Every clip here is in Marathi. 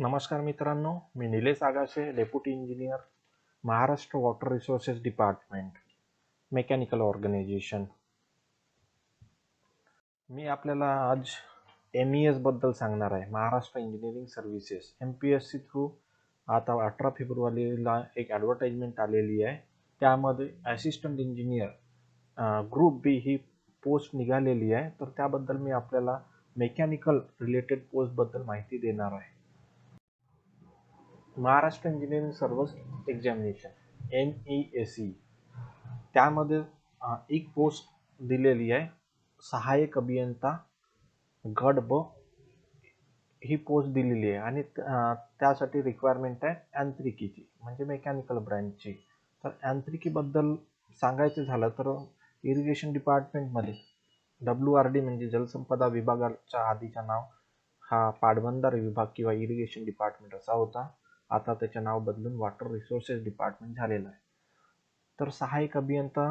नमस्कार मित्रांनो, मी Nilesh Agashe, deputy engineer, Maharashtra water resources department, mechanical organisation. मी आपल्याला आज MES बद्दल सांगणार आहे. Maharashtra engineering services MPSC through आता 18 फेब्रुवारीला एक ॲडव्हर्टाइजमेंट आलेली आहे. त्यामध्ये असिस्टंट इंजिनियर ग्रुप बी ही पोस्ट निघालेली आहे. तर त्याबद्दल मी आपल्याला मेकॅनिकल रिलेटेड पोस्टबद्दल माहिती देणार आहे. Maharashtra engineering service examination MESE त्यामध्ये एक पोस्ट दिलेली आहे, सहाय्यक अभियंता गट ब ही पोस्ट दिलेली आहे आणि त्यासाठी रिक्वायरमेंट आहे यांत्रिकीची, म्हणजे मेकॅनिकल ब्रँचची. तर यांत्रिकीबद्दल सांगायचं झालं तर इरिगेशन डिपार्टमेंटमध्ये WRD म्हणजे जलसंपदा विभागाच्या आधीचं नाव हा पाटबंधारे विभाग किंवा इरिगेशन डिपार्टमेंट असा होता. आता त्याचे नाव बदलून वॉटर रिसोर्सेस डिपार्टमेंट झालेलं आहे. तर सहाय्यक अभियंता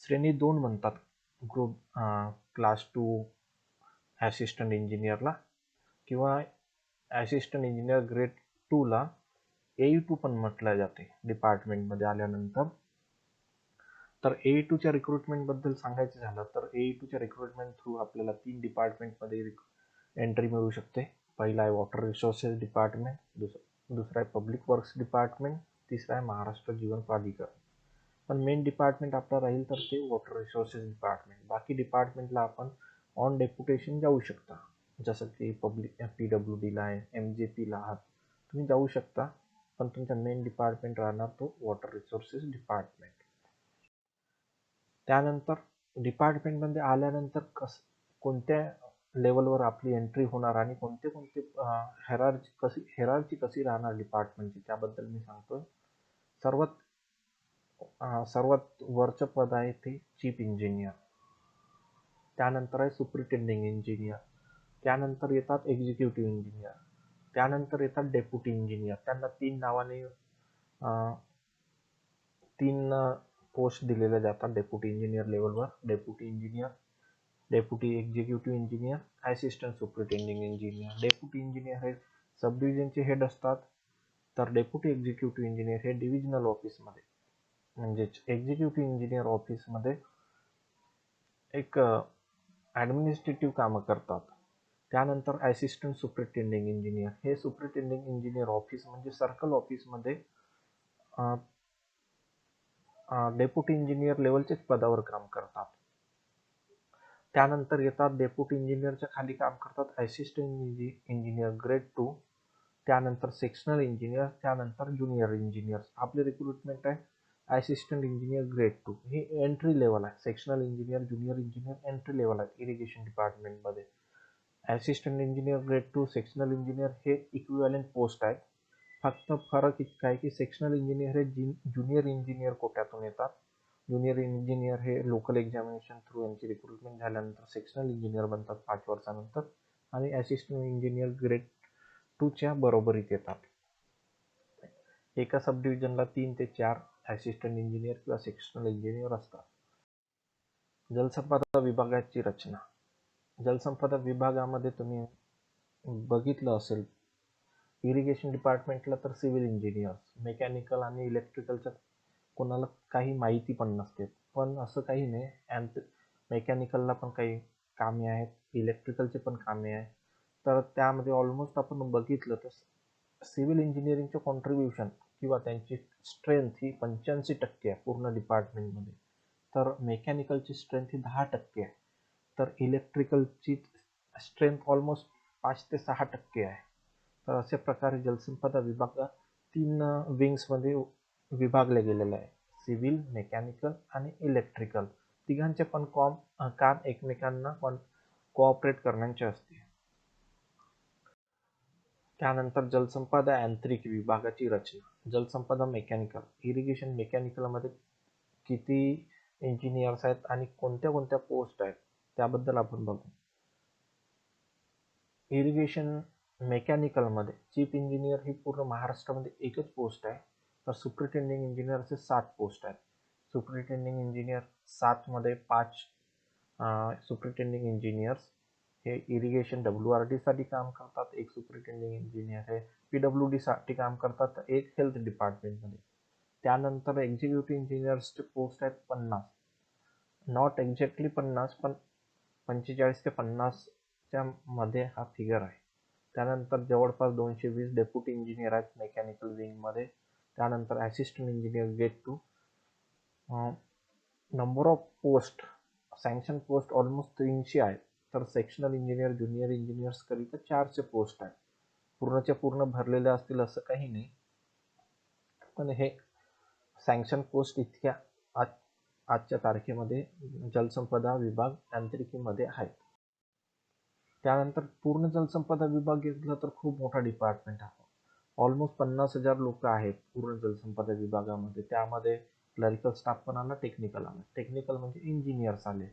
श्रेणी 2 म्हणतात ग्रुप क्लास 2 असिस्टंट इंजिनियरला, किंवा असिस्टंट इंजिनियर ग्रेड 2ला AE2 पण म्हटलं जाते डिपार्टमेंटमध्ये आल्यानंतर. तर AE2च्या रिक्रुटमेंटबद्दल सांगायचं झालं तर AE2च्या रिक्रुटमेंट थ्रू आपल्याला 3 डिपार्टमेंटमध्ये एंट्री मिळू शकते. पहिला आहे वॉटर रिसोर्सेस डिपार्टमेंट, दुसरा आहे पब्लिक वर्क्स डिपार्टमेंट, तिसरा आहे महाराष्ट्र जीवन प्राधिकरण. पण मेन डिपार्टमेंट आपलं राहील तर ते वॉटर रिसोर्सेस डिपार्टमेंट. बाकी डिपार्टमेंटला आपण ऑन डेप्युटेशन जाऊ शकता, जसं की पब्लिक PWDला आहे, MJPला आहात, तुम्ही जाऊ शकता. पण तुमचा मेन डिपार्टमेंट राहणार तो वॉटर रिसोर्सेस डिपार्टमेंट. त्यानंतर डिपार्टमेंटमध्ये आल्यानंतर कोणत्या लेवलवर आपली एंट्री होणार आणि कोणते कोणते हेरार्ची कशी राहणार डिपार्टमेंटची त्याबद्दल मी सांगतोय. सर्वात वरचं पद आहे ते चीफ इंजिनियर, त्यानंतर आहे सुपरिटेंडिंग इंजिनियर, त्यानंतर येतात एक्झिक्युटिव्ह इंजिनियर, त्यानंतर येतात डेप्युटी इंजिनियर. त्यांना 3 नावाने 3 पोस्ट दिलेल्या जातात डेप्युटी इंजिनियर लेवलवर. Deputy engineer, deputy executive engineer, assistant superintending engineer. Deputy engineer हे सब डिव्हिजनचे हेड असतात, तर डेप्युटी एक्झिक्युटिव्ह इंजिनियर हे डिव्हिजनल ऑफिसमध्ये म्हणजेच एक्झिक्युटिव्ह इंजिनियर ऑफिसमध्ये एक ॲडमिनिस्ट्रेटिव्ह कामं करतात. त्यानंतर असिस्टंट सुपरिटेंडिंग इंजिनियर हे सुपरिटेंडिंग इंजिनियर ऑफिस म्हणजे सर्कल ऑफिसमध्ये डेप्युटी इंजिनियर लेवलचेच पदावर काम करतात. त्यानंतर येतात डेप्युटी इंजिनियरच्या खाली काम करतात असिस्टंट इंजिनियर ग्रेड 2, त्यानंतर सेक्शनल इंजिनियर, त्यानंतर ज्युनियर इंजिनियर्स. आपली रिक्रुटमेंट आहे असिस्टंट इंजिनियर ग्रेड 2 ही एंट्री लेवल आहे. Sectional engineer, junior engineer entry level आहे इरिगेशन डिपार्टमेंटमध्ये. Assistant engineer grade 2, sectional engineer हे इक्विव्हॅलेंट पोस्ट आहेत. फक्त फरक इतका आहे की सेक्शनल इंजिनियर हे ज्युनियर इंजिनियर कोट्यातून येतात. ज्युनियर इंजिनियर हे लोकल एक्झामिनेशन थ्रू यांची रिक्रुटमेंट झाल्यानंतर सेक्शनल इंजिनियर बनतात 5 वर्षानंतर, आणि असिस्टंट इंजिनियर ग्रेड 2च्या बरोबरीत येतात. एका सब डिव्हिजनला 3 ते 4 असिस्टंट इंजिनियर किंवा सेक्शनल इंजिनियर असतात. जलसंपदा विभागाची रचना. जलसंपदा विभागामध्ये तुम्ही बघितलं असेल, इरिगेशन डिपार्टमेंटला तर सिव्हिल इंजिनियर्स, मेकॅनिकल आणि इलेक्ट्रिकलच्या कोणाला काही माहिती पण नसते. पण असं काही नाही, मेकॅनिकलला पण काही कामे आहेत, इलेक्ट्रिकलचे पण कामे आहे. तर त्यामध्ये ऑलमोस्ट आपण बघितलं तर सिव्हिल इंजिनिअरिंगचं कॉन्ट्रीब्युशन किंवा त्यांची स्ट्रेंथ ही 85% आहे पूर्ण डिपार्टमेंटमध्ये. तर मेकॅनिकलची स्ट्रेंथ ही 10% आहे. तर इलेक्ट्रिकलची स्ट्रेंथ ऑलमोस्ट 5 ते 6% आहे. तर अशा प्रकारे जलसंपदा विभाग 3 विंग्समध्ये विभागले गेलेले आहे, सिव्हिल, मेकॅनिकल आणि इलेक्ट्रिकल. तिघांचे पण काम एकमेकांना कोऑपरेट करण्याचे असते. त्यानंतर जलसंपदा यांत्रिक विभागाची रचना. जलसंपदा मेकॅनिकल, इरिगेशन मेकॅनिकलमध्ये किती इंजिनियर्स आहेत आणि कोणत्या कोणत्या पोस्ट आहेत त्याबद्दल आपण बघू. इरिगेशन मेकॅनिकलमध्ये चीफ इंजिनियर ही पूर्ण महाराष्ट्रामध्ये एकच पोस्ट आहे. तर सुपरिटेंडिंग इंजिनियरचे 7 पोस्ट आहेत. सुपरिटेंडिंग इंजिनियर 7 मध्ये 5 सुपरिटेंडिंग इंजिनियर्स हे इरिगेशन WRD साठी काम करतात, एक सुपरिटेंडिंग इंजिनियर हे PWD साठी काम करतात, एक हेल्थ डिपार्टमेंटमध्ये. त्यानंतर एक्झिक्युटिव्ह इंजिनियर्सचे पोस्ट आहेत 50, नॉट एक्झॅक्टली 50 पण 45 ते 50च्या मध्ये हा फिगर आहे. त्यानंतर जवळपास 220 डेप्युटी इंजिनियर आहेत मेकॅनिकल विंगमध्ये. त्यानंतर assistant engineer grade two number of post sanction post almost 300 आहेत. तर सेक्शनल इंजिनियर ज्युनियर इंजिनियर्स करिता 400 पोस्ट आहेत. पूर्णच्या पूर्ण भरलेले असतील असं काही नाही, पण हे सँक्शन पोस्ट इतक्या आजच्या तारखेमध्ये जलसंपदा विभाग यांत्रिकीमध्ये आहेत. त्यानंतर पूर्ण जलसंपदा विभाग घेतला तर खूप मोठा डिपार्टमेंट आहे. ऑलमोस्ट 50,000 लोक आहेत पूर्ण जलसंपदा विभागामध्ये. त्यामध्ये क्लरिकल स्टाफ पण आला, टेक्निकल आला. टेक्निकल म्हणजे इंजिनियर्स आले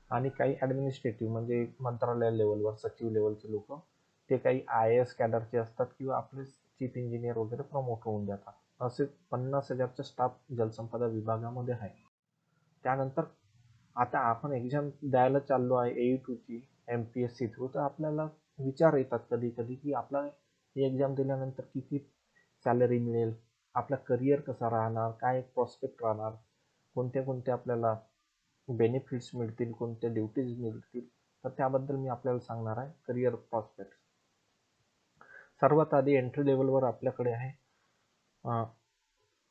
आणि काही ॲडमिनिस्ट्रेटिव्ह म्हणजे मंत्रालय लेवलवर सचिव लेवलचे लोक, ते काही IAS कॅडरचे असतात किंवा आपले चीफ इंजिनियर वगैरे प्रमोट होऊन जातात. असे 50,000चा स्टाफ जलसंपदा विभागामध्ये आहे. त्यानंतर आता आपण एक्झाम द्यायला चाललो आहे AE2ची MPSC थ्रू, तर आपल्याला विचार येतात कधी कधी की आपला ही एक्झाम दिल्यानंतर किती सॅलरी मिळेल, आपला करिअर कसा राहणार, काय प्रॉस्पेक्ट राहणार, कोणत्या कोणत्या आपल्याला बेनिफिट्स मिळतील, कोणत्या ड्युटीज मिळतील. तर त्याबद्दल मी आपल्याला सांगणार आहे करिअर प्रॉस्पेक्ट. सर्वात आधी एंट्री लेवलवर आपल्याकडे आहे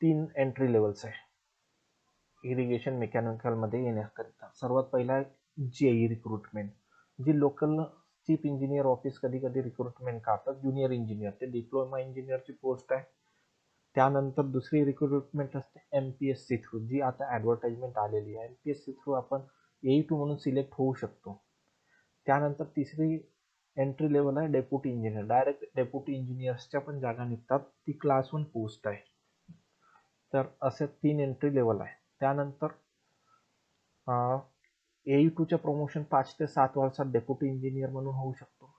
3 एंट्री लेवल्स आहे इरिगेशन मेकॅनिकलमध्ये येण्याकरिता. सर्वात पहिला आहे JE रिक्रुटमेंट, जी लोकल चीफ इंजिनियर ऑफिस कधी कधी रिक्रुटमेंट काढतात. ज्युनियर इंजिनियर ते डिप्लोमा इंजिनियरची पोस्ट आहे. त्यानंतर दुसरी रिक्रुटमेंट असते MPSC थ्रू, जी आता ॲडव्हर्टाइजमेंट आलेली आहे. MPSC थ्रू आपण AE2 म्हणून सिलेक्ट होऊ शकतो. त्यानंतर तिसरी एंट्री लेवल आहे डेप्युटी इंजिनियर. डायरेक्ट डेप्युटी इंजिनियर्सच्या पण जागा निघतात, ती क्लास 1 पोस्ट आहे. तर असे 3 एंट्री लेवल आहे. त्यानंतर AE2च्या प्रमोशन 5 ते 7 वर्षात डेप्युटी इंजिनियर म्हणून होऊ शकतो.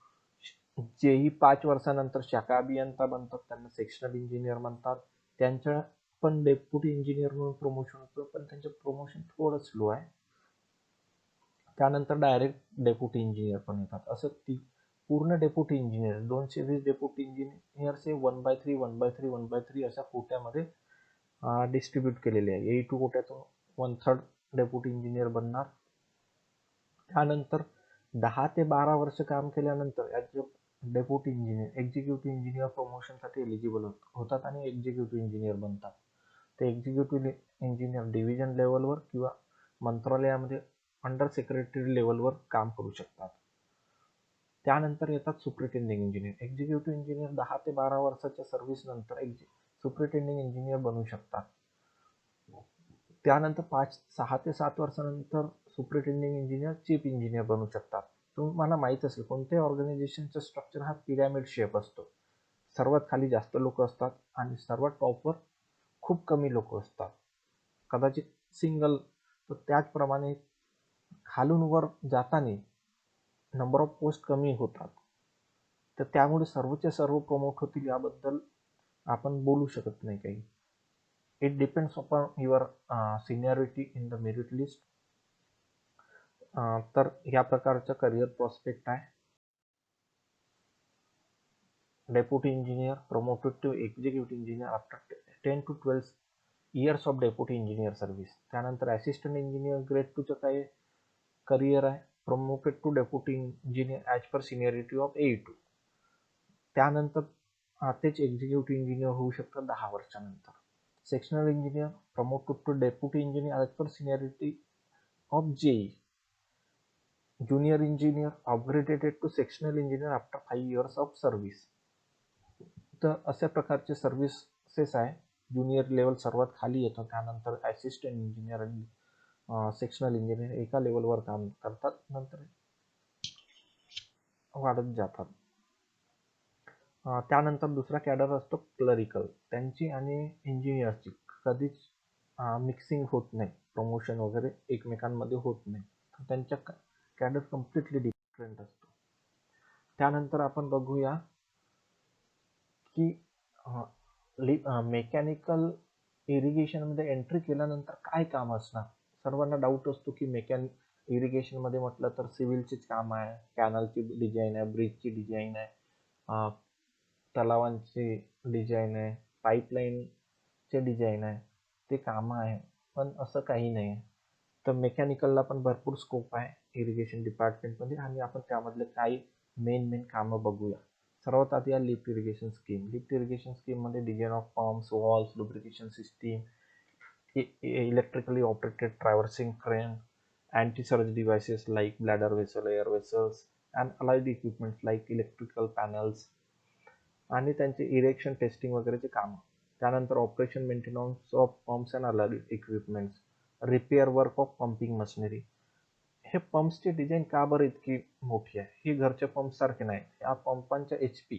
जेही 5 वर्षानंतर शाखा अभियंता बनतात, त्यांना सेक्शनल इंजिनियर म्हणतात. त्यांच्या पण डेप्युटी इंजिनियर म्हणून प्रमोशन होतं, पण त्यांचं प्रमोशन थोडं स्लो आहे. त्यानंतर डायरेक्ट डेप्युटी इंजिनियर पण येतात. असं पूर्ण डेप्युटी इंजिनियर 220 डेप्युटी इंजिनियर्स हे 1/3 1/3 1/3 अशा कोट्यामध्ये डिस्ट्रीब्यूट केलेले आहे. AE2 कोट्यातून 1/3 डेप्युटी इंजिनियर बनणार. त्यानंतर 10 ते 12 वर्ष काम केल्यानंतर डेप्युटी इंजिनियर एक्झिक्युटिव्ह इंजिनियर प्रमोशनसाठी एलिजिबल होतात आणि एक्झिक्युटिव्ह इंजिनियर बनतात. ते एक्झिक्युटिव्ह इंजिनियर डिव्हिजन लेवलवर किंवा मंत्रालयामध्ये अंडर सेक्रेटरी लेवलवर काम करू शकतात. त्यानंतर येतात सुपरिटेंडिंग इंजिनियर. एक्झिक्युटिव्ह इंजिनियर 10 ते 12 वर्षाच्या सर्व्हिस नंतर सुपरिटेंडिंग इंजिनियर बनू शकतात. त्यानंतर 6 ते 7 वर्षानंतर सुपरिटेंडिंग इंजिनियर चीफ इंजिनियर बनू शकतात. तुम्हाला माहीत असेल कोणत्याही ऑर्गनायझेशनचं स्ट्रक्चर हा पिरॅमिड शेप असतो. सर्वात खाली जास्त लोक असतात आणि सर्वात टॉपवर खूप कमी लोक असतात, कदाचित सिंगल. तर त्याचप्रमाणे खालून वर जाताना नंबर ऑफ पोस्ट कमी होतात. तर त्यामुळे सर्वचे सर्व प्रमोट होतील याबद्दल आपण बोलू शकत नाही काही. It depends upon your seniority in the merit list. तर ह्या प्रकारचं करिअर प्रॉस्पेक्ट आहे. Deputy engineer promoted to executive engineer after 10 to 12 years of deputy engineer service. त्यानंतर असिस्टंट इंजिनियर ग्रेड 2चं काय करिअर आहे, promoted to deputy engineer as per seniority of AE2. त्यानंतर तेच एक्झिक्युटिव्ह इंजिनियर होऊ शकतात 10 वर्षानंतर. Sectional engineer promoted to deputy engineer as per seniority of JE. Junior engineer upgraded to sectional engineer after 5 years of service. तर अशा प्रकारचे सर्व्हिसेस आहे. ज्युनियर लेवल सर्वात खाली येतं, त्यानंतर असिस्टंट इंजिनियर आणि सेक्शनल इंजिनियर एका लेवलवर काम करतात, नंतर वाढत जातात. त्यानंतर दुसरा कॅडर असतो क्लरिकल. त्यांची आणि इंजिनियरची कधीच मिक्सिंग होत नाही, प्रमोशन वगैरे एकमेकांमध्ये होत नाही. त्यांच्या कॅडर कम्प्लिटली डिफरंट असतो. त्यानंतर आपण बघूया की मेकॅनिकल इरिगेशनमध्ये एंट्री केल्यानंतर काय काम असणार. सर्वांना डाऊट असतो की इरिगेशनमध्ये म्हटलं तर सिव्हिलचीच काम आहे, कॅनलची डिझाईन आहे, ब्रिजची डिझाईन आहे, अं, तलावांची डिझाईन आहे, पाईपलाईनचे डिझाईन आहे, ते कामं आहे. पण असं काही नाही आहे. तर मेकॅनिकलला पण भरपूर स्कोप आहे इरिगेशन डिपार्टमेंटमध्ये, आणि आपण त्यामधले काही मेन कामं बघूया. सर्वात आधी आहे lift irrigation scheme. Lift irrigation स्कीममध्ये design of pumps, valves, lubrication system, electrically operated traversing crane, anti-surge devices like bladder vessel, air vessels, and allied equipment like electrical panels, आणि त्यांचे इरेक्शन टेस्टिंग वगैरेचे काम. त्यानंतर operation maintenance of pumps and allied equipments, repair work of pumping machinery. हे पंप्सची डिझाईन का बरं इतकी मोठी आहे? ही घरच्या पंप सारखे नाही. या पंपांच्या HP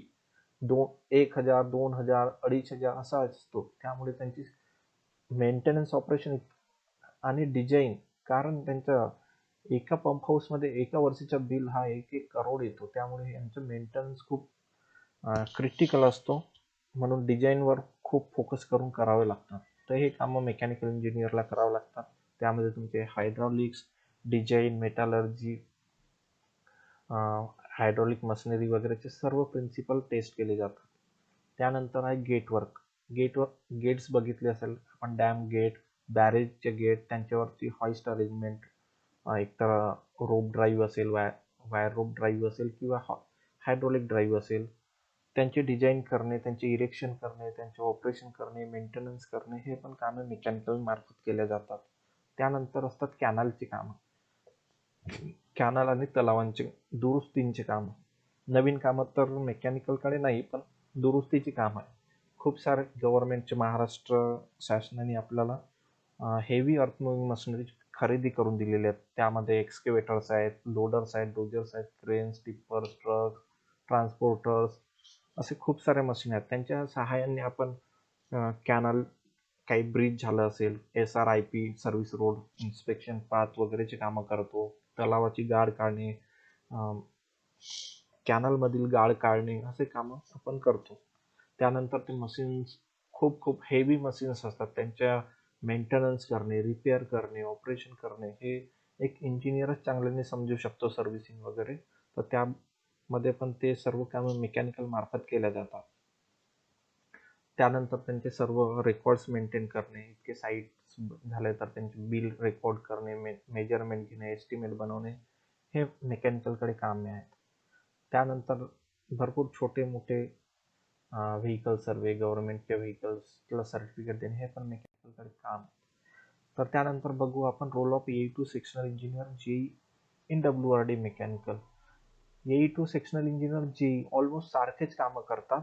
1000, 2000, 2500 असा असतो. त्यामुळे त्यांची मेंटेनन्स ऑपरेशन आणि डिझाईन, कारण त्यांच्या एका पंप हाऊसमध्ये एका वर्षीचा बिल हा 1-1 करोड येतो. त्यामुळे यांचं मेंटेनन्स खूप क्रिटिकल असतो. म्हणून डिझाईनवर खूप फोकस करून करावे लागतात. तर हे कामं मेकॅनिकल इंजिनियरला करावं लागतात. त्यामध्ये तुमचे hydraulics, design, metallurgy, hydraulic machinery वगैरेचे सर्व प्रिन्सिपल टेस्ट केले जातात. त्यानंतर आहे गेट्स बघितले असेल आपण, डॅम गेट, बॅरेजचे गेट, त्यांच्यावरची हॉइस्ट अरेंजमेंट, एकतर रोप ड्राईव्ह असेल, वायर रोप ड्राईव्ह असेल किंवा हायड्रॉलिक ड्राईव्ह असेल, त्यांचे डिझाईन करणे, त्यांचे इरेक्शन करणे, त्यांचे ऑपरेशन करणे, मेंटेनन्स करणे, हे पण कामं मेकॅनिकल मार्फत केल्या जातात. त्यानंतर असतात कॅनलची कामं. कॅनल आणि तलावांचे दुरुस्तींचे कामं. नवीन कामं तर मेकॅनिकलकडे नाही, पण दुरुस्तीची कामं आहे. खूप सारे गव्हर्नमेंटचे महाराष्ट्र शासनाने आपल्याला हेवी अर्थ मुव्हिंग मशिनरी खरेदी करून दिलेले आहेत. त्यामध्ये एक्सकेवेटर्स आहेत, लोडर्स आहेत, डोजर्स आहेत, क्रेन्स, टिप्पर्स, ट्रक, ट्रान्सपोर्टर्स, असे खूप सारे मशीन आहेत. त्यांच्या सहाय्याने आपण कॅनल, काही ब्रिज झालं असेल, SRIP, service road inspection, path वगैरेचे कामं करतो. तलावाची गाळ काढणे, कॅनलमधील गाळ काढणे, असे कामं आपण करतो. त्यानंतर ते मशीन्स खूप खूप हेवी मशीन्स असतात. त्यांच्या मेंटेनन्स करणे, रिपेअर करणे, ऑपरेशन करणे, हे एक इंजिनियरच चांगल्याने समजू शकतो, सर्व्हिसिंग वगैरे. तर त्यामध्ये पण ते सर्व कामं मेकॅनिकल मार्फत केल्या जातात. त्यानंतर त्यांचे सर्व रेकॉर्ड्स मेंटेन करणे, इतके साईट्स झाले तर त्यांचे बिल रेकॉर्ड करणे, मेजरमेंट घेणे, एस्टिमेट बनवणे, हे मेकॅनिकलकडे कामे आहेत. त्यानंतर भरपूर छोटे मोठे व्हेकल सर्वे, गव्हर्नमेंटच्या व्हेकल्सला सर्टिफिकेट देणे, हे पण मेकॅनिकलकडे काम. तर त्यानंतर बघू आपण role of AE2 sectional engineer, JEE in WRD mechanical. AE2 sectional engineer, JEE almost सारखेच कामं करतात,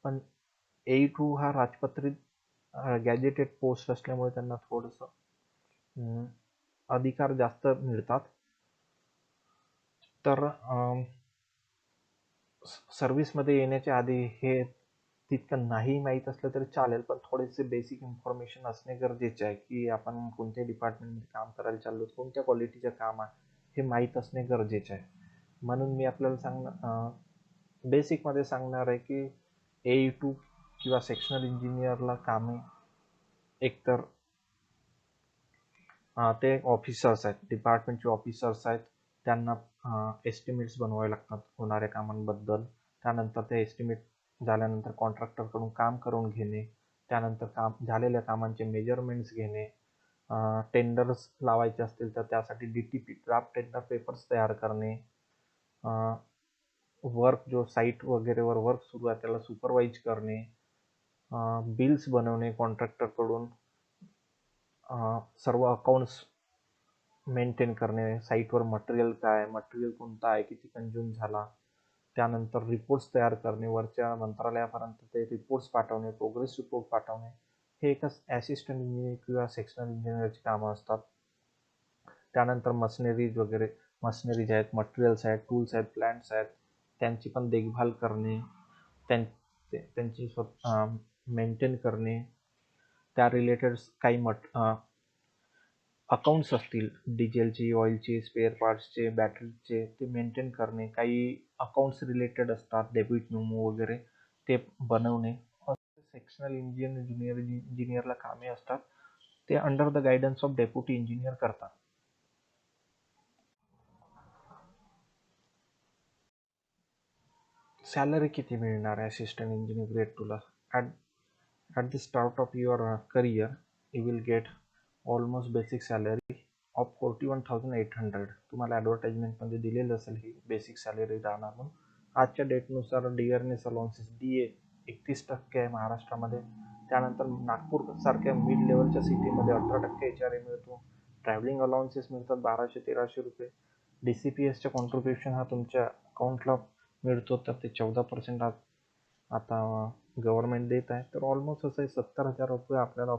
पण AE2 हा राजपत्रित गॅजेटेड पोस्ट असल्यामुळे त्यांना थोडंसं अधिकार जास्त मिळतात. तर सर्व्हिसमध्ये येण्याच्या आधी हे तितकं नाही माहीत असलं तरी चालेल, पण थोडेसे बेसिक इन्फॉर्मेशन असणे गरजेचे आहे, की आपण कोणत्या डिपार्टमेंटमध्ये काम करायला चाललो, कोणत्या क्वालिटीचं काम आहे, हे माहीत असणे गरजेचे आहे. म्हणून मी आपल्याला बेसिकमध्ये सांगणार आहे की AE2 किंवा सेक्शनल इंजिनियरला कामे एकतर ते ऑफिसर्स आहेत, डिपार्टमेंटचे ऑफिसर्स आहेत. त्यांना एस्टिमेट्स बनवावे लागतात होणाऱ्या कामांबद्दल. त्यानंतर ते एस्टिमेट झाल्यानंतर कॉन्ट्रॅक्टरकडून काम करून घेणे, त्यानंतर काम झालेल्या कामांचे मेजरमेंट्स घेणे, टेंडर्स लावायचे असतील तर त्यासाठी DTP, ड्राफ्ट टेंडर पेपर्स तयार करणे, वर्क जो साईट वगैरेवर वर्क सुरू आहे त्याला सुपरवाईज करणे, बिल्स बनवणे कॉन्ट्रॅक्टरकडून, सर्व अकाउंट्स मेंटेन करणे, साईटवर मटेरियल काय, मटेरियल कोणता आहे, किती कंझ्युम झाला, त्यानंतर रिपोर्ट्स तयार करणे, वरच्या मंत्रालयापर्यंत ते रिपोर्ट्स पाठवणे, प्रोग्रेस रिपोर्ट पाठवणे, हे एकच ॲसिस्टंट इंजिनियर किंवा सेक्शनल इंजिनियरची कामं असतात. त्यानंतर मशिनरीज आहेत, मटेरियल्स आहेत, टूल्स आहेत, प्लॅन्ट्स आहेत, त्यांची पण देखभाल करणे, त्यांची मेंटेन करणे, त्या रिलेटेड काही अकाउंट्स असतील, डिझेलचे, ऑइलचे, स्पेअर पार्ट्सचे, बॅटरीचे, ते मेंटेन करणे, काही अकाउंट्स रिलेटेड असतात, डेबिट मेमो वगैरे, ते बनवणे, सेक्शनल इंजिनियरला कामे असतात. ते under the guidance of deputy engineer करतात. सॅलरी किती मिळणार आहे असिस्टंट इंजिनियर ग्रेड टूला? At the start of your career you will get almost basic salary of 41,800. तुम्हाला ॲडव्हर्टाइजमेंटमध्ये दिलेलं असेल ही बेसिक सॅलरी राहणार म्हणून. आजच्या डेटनुसार डिअरनेस अलाउन्सेस DA 31% आहे महाराष्ट्रामध्ये. त्यानंतर नागपूर सारख्या मिड लेवलच्या सिटीमध्ये 18% HRA मिळतो. ट्रॅव्हलिंग अलाउन्सेस मिळतात 1200-1300 रुपये. DCPSच्या कॉन्ट्रीब्युशन हा तुमच्या अकाउंटला मिळतो, तर ते 14% आता गव्हर्नमेंट देत आहे. तर ऑलमोस्ट असं 70,000 रुपये आपल्याला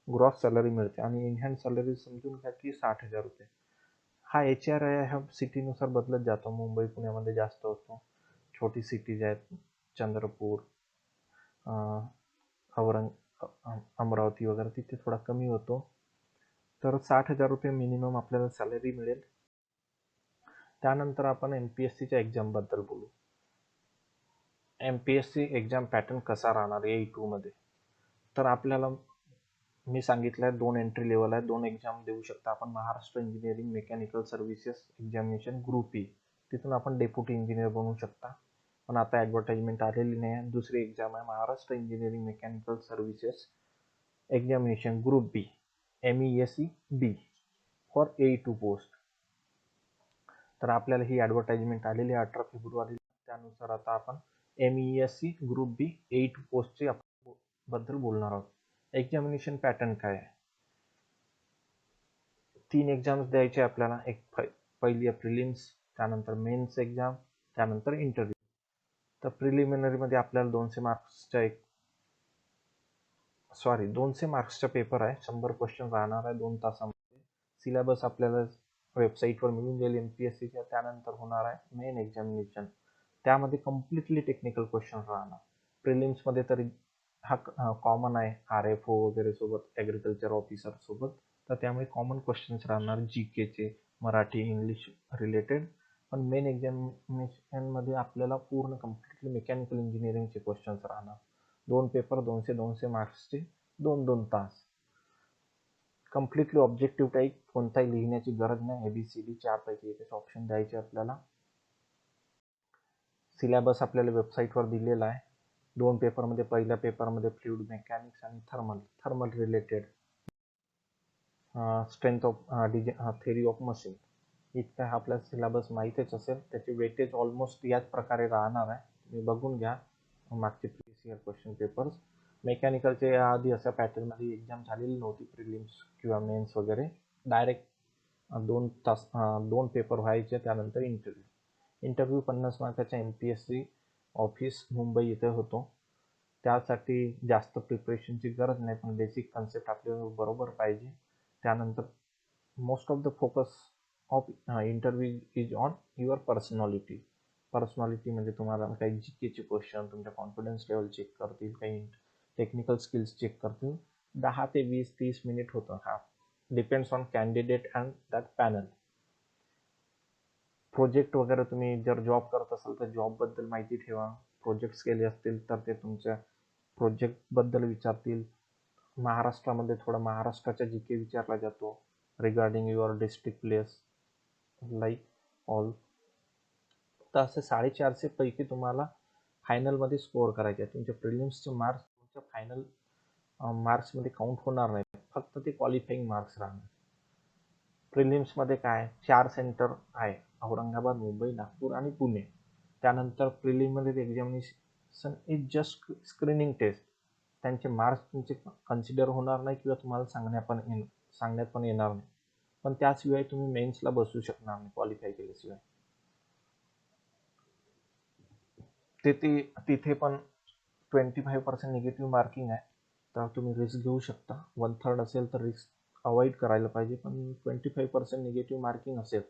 ग्रॉस सॅलरी मिळते आणि इन हँड सॅलरी समजून घ्या की 60,000 रुपये. हा HRA हा सिटीनुसार बदलत जातो. मुंबई पुण्यामध्ये जास्त होतो, छोटी सिटीज आहेत चंद्रपूर, अमरावती वगैरे तिथे थोडा कमी होतो. तर 60,000 रुपये मिनिमम आपल्याला सॅलरी मिळेल. त्यानंतर आपण MPSCच्या एक्झामबद्दल बोलू. MPSC एक्झाम पॅटर्न कसा राहणार AE2 मध्ये? तर आपल्याला मी सांगितलं आहे 2 एंट्री लेवल आहे. 2 एक्झाम देऊ शकता आपण. Maharashtra engineering mechanical services examination group E, तिथून आपण डेप्युटी इंजिनियर बनवू शकता, पण आता ॲडव्हर्टाइजमेंट आलेली नाही आहे. दुसरी एक्झाम आहे Maharashtra engineering mechanical services examination group B, MESC B for AE2 post. तर आपल्याला ही ॲडव्हर्टाइजमेंट आलेली आहे 18 फेब्रुवारी. त्यानुसार आता आपण MESC ग्रुप B AE2 पोस्टची बद्दल बोलणार आहोत. एक्झामिनेशन पॅटर्न काय आहे? 3 एक्झाम्स द्यायचे आपल्याला. एक पहिली आहे प्रिलिम्स, त्यानंतर मेन्स एक्झाम, त्यानंतर इंटरव्ह्यू. तर प्रिलिमिनरीमध्ये आपल्याला 200 मार्क्सचा पेपर आहे. 100 क्वेश्चन राहणार आहे 2 तासामध्ये. सिलेबस आपल्याला वेबसाईटवर मिळून जाईल MPSCच्या. त्यानंतर होणार आहे मेन एक्झामिनेशन. त्यामध्ये कम्प्लिटली टेक्निकल क्वेश्चन राहणार. प्रिलिम्समध्ये तरी हा कॉमन आहे RFO वगैरे सोबत, ॲग्रिकल्चर ऑफिसर सोबत, तर त्यामुळे कॉमन क्वेश्चन्स राहणार GKचे, मराठी इंग्लिश रिलेटेड. पण मेन एक्झामिनेशनमध्ये आपल्याला पूर्ण कम्प्लिटली मेकॅनिकल इंजिनिअरिंगचे क्वेश्चन्स राहणार. 2 पेपर 200 मार्क्सचे, 2-2 तास. कम्प्लिटली ऑब्जेक्टिव्ह टाईप, कोणताही लिहिण्याची गरज नाही. ABCD 4 पैकी एकच ऑप्शन द्यायचे आपल्याला. सिलेबस आपल्याला वेबसाईटवर दिलेला आहे. 2 पेपरमध्ये, पहिल्या पेपरमध्ये फ्लुइड मेकॅनिक्स आणि thermal related, strength of theory of machine, इतका आपल्याला सिलेबस माहीतच असेल. त्याचे वेटेज ऑलमोस्ट याच प्रकारे राहणार आहे. तुम्ही बघून घ्या मागचे प्रिव्हियस इयर क्वेश्चन पेपर्स. मेकॅनिकलचे याआधी अशा पॅटर्नमध्ये एक्झाम झालेली नव्हती, प्रिलिम्स किंवा मेन्स वगैरे. डायरेक्ट 2 पेपर व्हायचे, त्यानंतर इंटरव्ह्यू 50 मार्काचा MPSC ऑफिस मुंबई इथे होतो. त्यासाठी जास्त प्रिपरेशनची गरज नाही, पण बेसिक कन्सेप्ट आपल्याला बरोबर पाहिजे. त्यानंतर most of the focus of interview is on your personality. म्हणजे तुम्हाला काही GKचे क्वेश्चन, तुमच्या कॉन्फिडन्स लेवल चेक करतील, काही टेक्निकल स्किल्स चेक करतील. 10 ते 20-30 मिनिट होतं. हा depends on candidate and that panel. Project वगैरे, तुम्ही जर जॉब करत असाल तर जॉबबद्दल माहिती ठेवा. प्रोजेक्ट्स केले असतील तर ते तुमच्या प्रोजेक्टबद्दल विचारतील. महाराष्ट्रामध्ये थोडा महाराष्ट्राचा GK विचारला जातो regarding your district place like all. तर असे 450 पैकी तुम्हाला फायनलमध्ये स्कोअर करायचे आहे. तुमच्या प्रिलिम्सचे मार्क्स तुमच्या फायनल मार्क्समध्ये काउंट होणार नाही, फक्त ते क्वालिफाईंग मार्क्स राहणार. प्रिलिम्समध्ये काय 4 सेंटर आहे, औरंगाबाद, मुंबई, नागपूर आणि पुणे. त्यानंतर preliminary examination is just screening test. त्यांचे मार्क्स तुमचे कन्सिडर होणार नाही किंवा तुम्हाला सांगण्यात पण येणार नाही. पण त्याशिवाय तुम्ही मेन्सला बसू शकणार नाही क्वालिफाय केल्याशिवाय. तिथे पण 25% निगेटिव्ह मार्किंग आहे, तर तुम्ही रिस्क घेऊ शकता. 1/3 असेल तर रिस्क अवॉइड करायला पाहिजे, पण 25% निगेटिव्ह मार्किंग असेल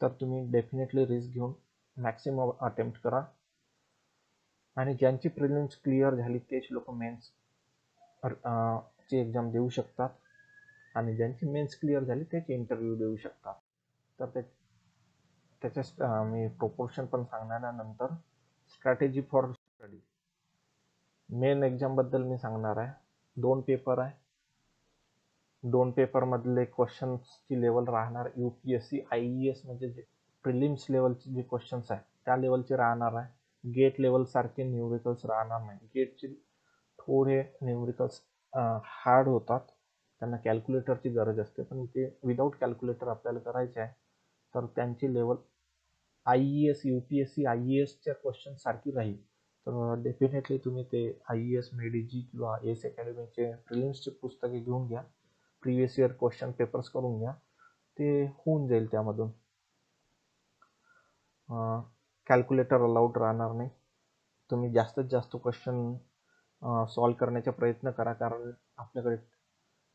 तर तुम्ही डेफिनेटली रिस्क घेऊन मॅक्सिमम अटेम्प्ट करा. आणि ज्यांची प्रिलिम्स क्लिअर झाली तेच लोक मेन्स ची एक्झाम देऊ शकतात, आणि ज्यांची मेन्स क्लिअर झाली तेच इंटरव्ह्यू देऊ शकतात. तर त्याच्या मी प्रोपोर्शन पण सांगणार आहे नंतर. Strategy for study. मेन एक्झामबद्दल मी सांगणार आहे. 2 पेपर आहे. 2 पेपरमधले क्वेश्चन्सची लेवल राहणार UPSC IES म्हणजे जे प्रिलिम्स लेवलचे जे क्वेश्चन्स आहेत त्या लेवलचे राहणार आहे. गेट लेवल सारखे न्यूमरिकल्स राहणार नाही. गेटचे थोडे न्यूमरिकल्स हार्ड होतात, त्यांना कॅल्क्युलेटरची गरज असते, पण ते विदाऊट कॅल्क्युलेटर आपल्याला करायचे आहे तर त्यांची लेवल IES UPSC IESच्या क्वेश्चन सारखी राहील. तर डेफिनेटली तुम्ही ते IES मेडीजी किंवा एस अकॅडमीचे प्रिलिम्सचे पुस्तके घेऊन घ्या, प्रिवियस इयर क्वेश्चन पेपर्स करून घ्या, ते होऊन जाईल. त्यामधून कॅल्क्युलेटर अलाउड राहणार नाही. तुम्ही जास्तीत जास्त क्वेश्चन सॉल्व करण्याचा प्रयत्न करा, कारण आपल्याकडे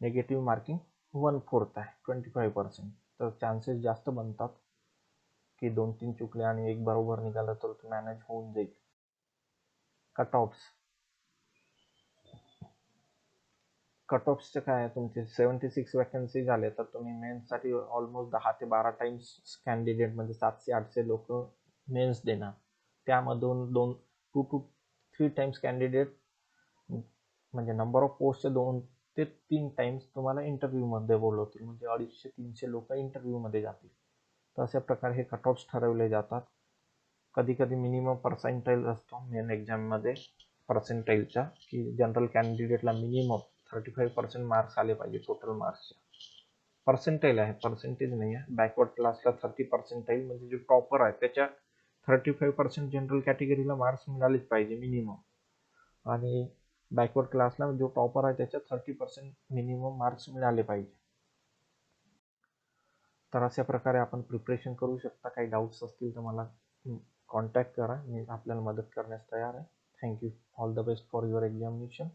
नेगेटिव्ह मार्किंग 1/4 आहे, 25%. तर चान्सेस जास्त बनतात की 2-3 चुकले आणि एक बरोबर निघालं तर ते मॅनेज होऊन जाईल. कट ऑफ्सचे काय आहे, तुमचे 76 वॅकन्सी झाले तर तुम्ही मेन्ससाठी ऑलमोस्ट 10 ते 12 टाइम्स कॅन्डिडेट, म्हणजे 700-800 लोक मेन्स देणार. त्यामधून 2 to 3 टाइम्स कॅन्डिडेट, म्हणजे नंबर ऑफ पोस्टचे 2 ते 3 टाइम्स तुम्हाला इंटरव्ह्यूमध्ये बोलवतील, म्हणजे 250-300 लोक इंटरव्ह्यूमध्ये जातील. तर अशा प्रकारे हे कट ऑफ्स ठरवले जातात. कधी कधी मिनिमम पर्सेंटाईल असतो मेन एक्झाममध्ये पर्सेंटाईलचा, की जनरल कॅन्डिडेटला मिनिमम 35% मार्क्स आले पाहिजे टोटल मार्क्सचे. पर्सेंटाईल आहे, पर्सेंटेज नाही आहे. बॅकवर्ड क्लासला 30% म्हणजे जो टॉपर आहे त्याच्या 35% जनरल कॅटेगरीला मार्क्स मिळालेच पाहिजे मिनिमम, आणि बॅकवर्ड क्लासला जो टॉपर आहे त्याच्या 30% मिनिमम मार्क्स मिळाले पाहिजे. तर अशा प्रकारे आपण प्रिपरेशन करू शकता. काही डाऊट्स असतील तर मला कॉन्टॅक्ट करा, मी आपल्याला मदत करण्यास तयार आहे. Thank you. All the best for your examination.